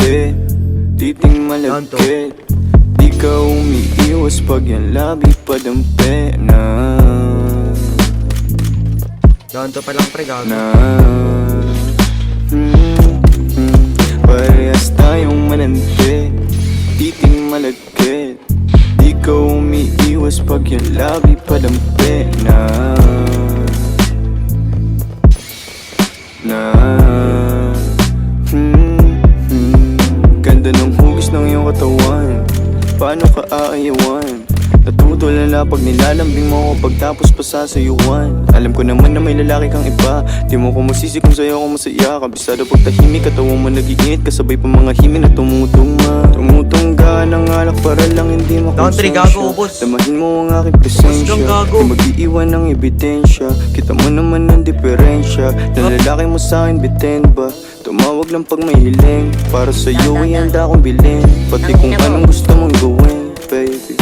malagkit, titing malagkit. Di ka umiiwas pag yan labi padampi na. Ganto pa lang pre, gago. Parehas tayong mananti, titing malagkit. Di ka umiiwas pag yan labi padampi na. Ganda ng hugis ng iyong katawan, paano ka aayawan? Natutulala pag nilalambing mo ako pagtapos pa sasayuan. Alam ko naman na may lalaki kang iba, di mo ko masisi kung sa'yo ako masaya. Kabisado pag tahimik, katawan mo nag-iinit, kasabay pa mga himig na tumutungma. Tumutungga ng alak para lang hindi makonsensya. Damahin mo ang aking presensya, di mag-iiwan ng ebidensya. Kita mo naman ang diferensya, na lalaki mo sa'kin bitin ba? Tumawag lang pag may hiling, para sa'yo ay handa akong bilhin. Pati kung anong gusto mong gawin, baby.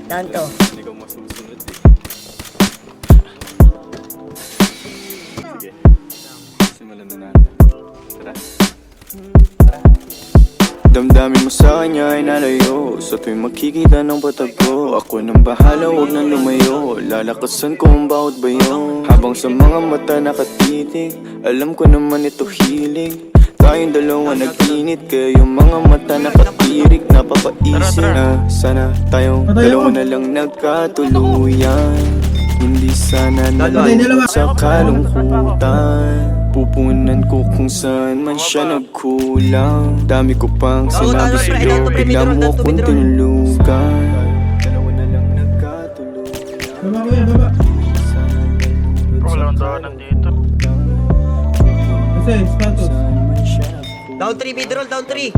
Tanto. Hindi ko masusunod eh. Sige, simulan na natin. Tara. Damdamin mo sa kanya ay nalayo, sa tuwing makikita ng patag ko. Ako nang bahala, huwag nang lumayo, lalakasan ko ang bawat bayo. Habang sa mga mata nakatitig, alam ko naman ito hilig. Tayong dalawa nag-init, kaya yung mga mata nakatirik. Napapaisip na sana tayong dalawa na lang nagkatuluyan. Hindi sana nalang sa kalungkutan. Pupunan ko kung saan man siya nagkulang. Dami ko pang sinabi sa'yo, bigla mo akong tinulugan. Dalawa na lang nagkatuluyan. Baba. Walang daanan dito. Kasi, status. Down 3, mid-roll, down 3.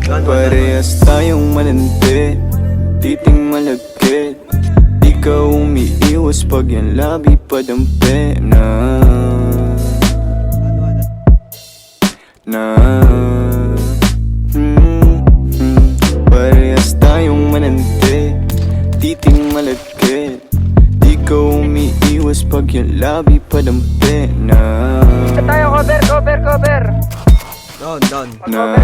Parehas tayong mananti, titing malagkit. Di ka umiiwas pag yan labi padampi na. Parehas tayong mananti, titing malagkit. Di ka umiiwas pag yan labi padampi na. Tayo, cover. Down. Na